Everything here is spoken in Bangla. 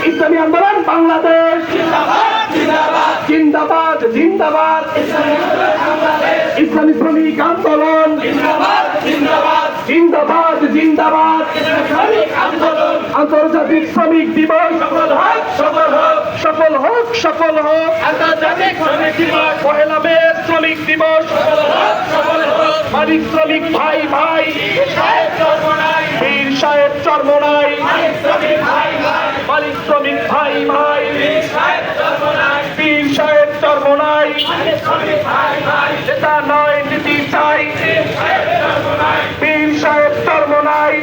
ইসলামী আন্দোলন বাংলাদেশ জিন্দাবাদ জিন্দাবাদ। ইসলামী শ্রমিক আন্দোলন জিন্দাবাদ জিন্দাবাদ। আন্তর্জাতিক শ্রমিক দিবস সফল হোক সফল হোক। আন্তর্জাতিক শ্রমিক দিবস পহেলা মে শ্রমিক দিবস মালিক শ্রমিক ভাই ভাই বীর সাহেব চরমোনাই মালিক শ্রমিক ভাই ভাই বীর সাহেব চরমোনাই নেতা নয় নীতি চাই বীর সাহেব চরমোনাই